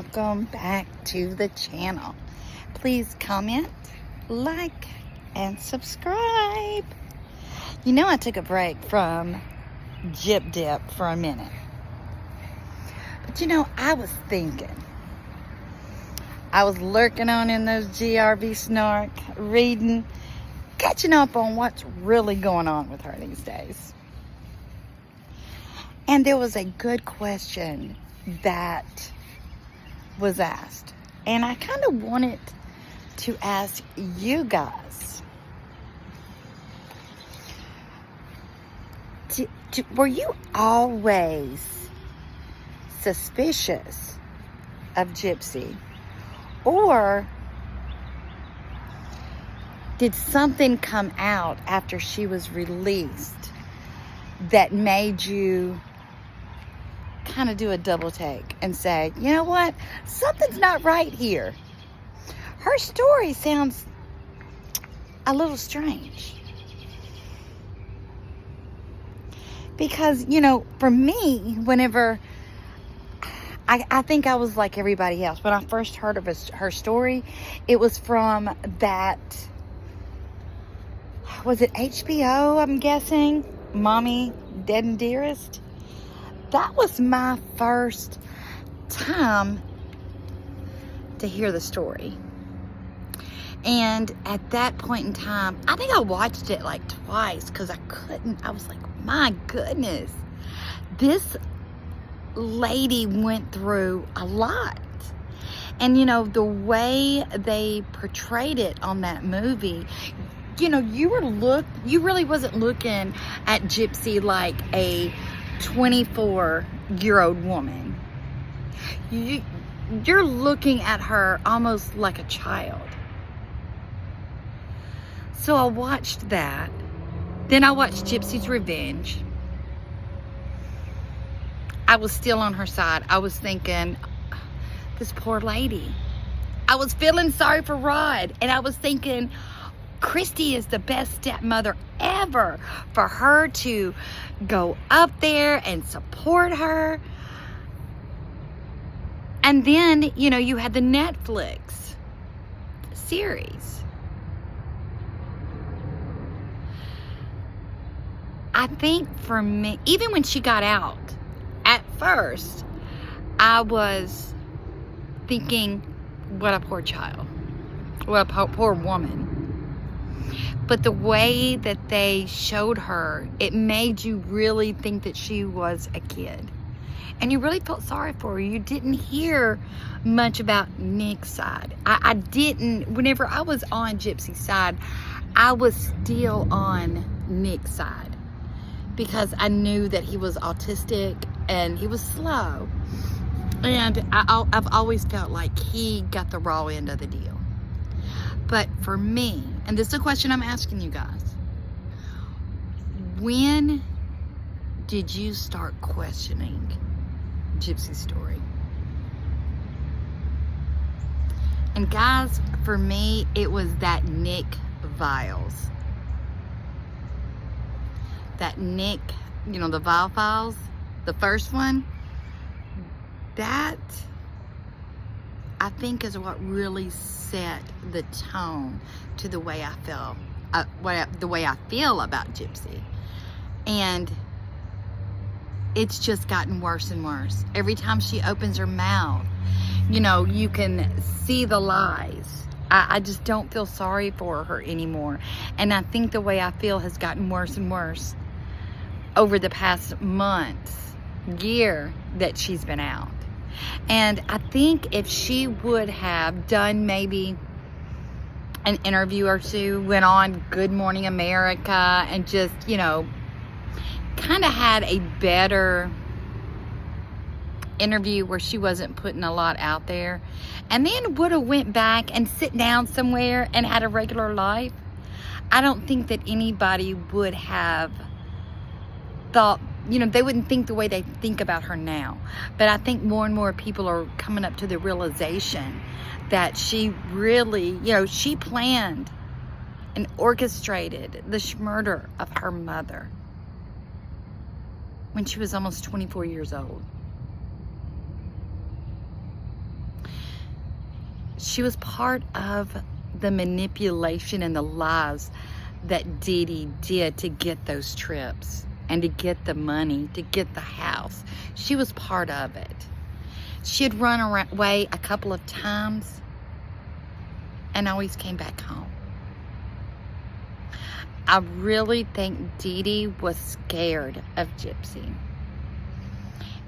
welcome back to the channel. Please comment, like, and subscribe. You know, I took a break from Gyp Dip for a minute. But you know, I was thinking. I was lurking on in those GRV snark, reading, catching up on what's really going on with her these days. And there was a good question that was asked. And I kind of wanted to ask you guys. Were you always suspicious of Gypsy? Or did something come out after she was released that made you kind of do a double take and say, you know what, something's not right here? Her story sounds a little strange. Because, you know, for me, whenever I think I was like everybody else. When I first heard of her story, it was from that, was it HBO, I'm guessing? Mommy, Dead and Dearest? That was my first time to hear the story. And at that point in time, I think I watched it like twice because I was like, my goodness, this lady went through a lot. And you know, the way they portrayed it on that movie, you know, you really wasn't looking at Gypsy like a 24-year-old woman. You're looking at her almost like a child. So I watched that. Then I watched Gypsy's Revenge. I was still on her side. I was thinking, this poor lady. I was feeling sorry for Rod. And I was thinking, Christy is the best stepmother ever, for her to go up there and support her. And then, you know, you had the Netflix series. I think for me, even when she got out, at first, I was thinking, what a poor child. What a poor woman. But the way that they showed her, it made you really think that she was a kid. And you really felt sorry for her. You didn't hear much about Nick's side. I didn't, whenever I was on Gypsy's side, I was still on Nick's side. Because I knew that he was autistic and he was slow. And I've always felt like he got the raw end of the deal. But for me, and this is a question I'm asking you guys, when did you start questioning Gypsy's story? And guys, for me, it was that Nick Viles. That Nick, you know, the Vile Files, the first one, that I think is what really set the tone to the way I feel, the way I feel about Gypsy. And it's just gotten worse and worse. Every time she opens her mouth, you know, you can see the lies. I just don't feel sorry for her anymore. And I think the way I feel has gotten worse and worse over the past months, year that she's been out. And I think if she would have done maybe an interview or two, went on Good Morning America and just, you know, kind of had a better interview where she wasn't putting a lot out there, and then would have went back and sit down somewhere and had a regular life, I don't think that anybody would have thought, you know, they wouldn't think the way they think about her now. But I think more and more people are coming up to the realization that she really, you know, she planned and orchestrated the murder of her mother when she was almost 24 years old. She was part of the manipulation and the lies that Dee Dee did to get those trips and to get the money, to get the house. She was part of it. She had run away a couple of times and always came back home. I really think Dee Dee was scared of Gypsy.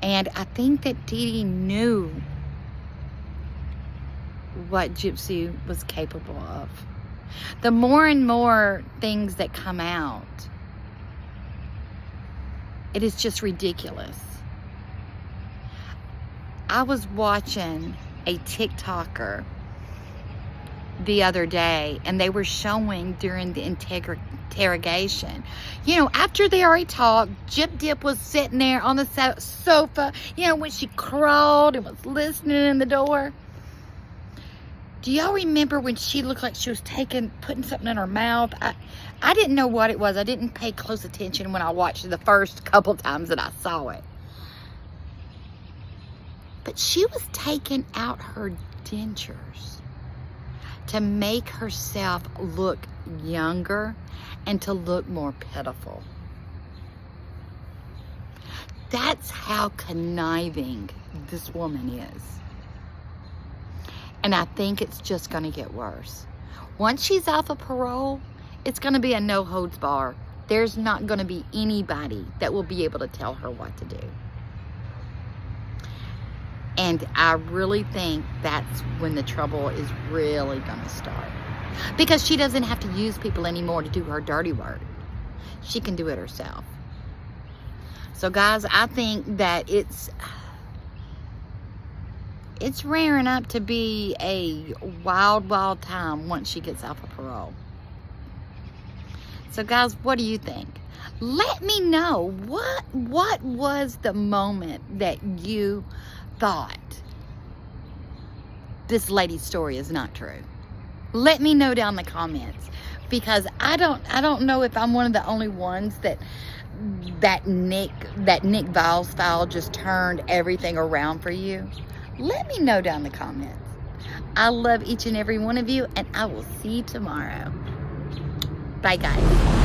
And I think that Dee Dee knew what Gypsy was capable of. The more and more things that come out, it is just ridiculous. I was watching a TikToker the other day, and they were showing during the interrogation, you know, after they already talked, Gyp Dip was sitting there on the sofa, you know, when she crawled and was listening in the door. Do y'all remember when she looked like she was putting something in her mouth? I didn't know what it was. I didn't pay close attention when I watched it the first couple times that I saw it. But she was taking out her dentures to make herself look younger and to look more pitiful. That's how conniving this woman is. And I think it's just going to get worse. Once she's off of parole, it's going to be a no holds bar. There's not going to be anybody that will be able to tell her what to do. And I really think that's when the trouble is really going to start. Because she doesn't have to use people anymore to do her dirty work. She can do it herself. So guys, I think that it's rearing up to be a wild, wild time once she gets off of parole. So guys, what do you think? Let me know, what was the moment that you thought this lady's story is not true? Let me know down in the comments, because I don't know if I'm one of the only ones that Nick Viles file just turned everything around for you. Let me know down in the comments. I love each and every one of you, and I will see you tomorrow. Bye, guys.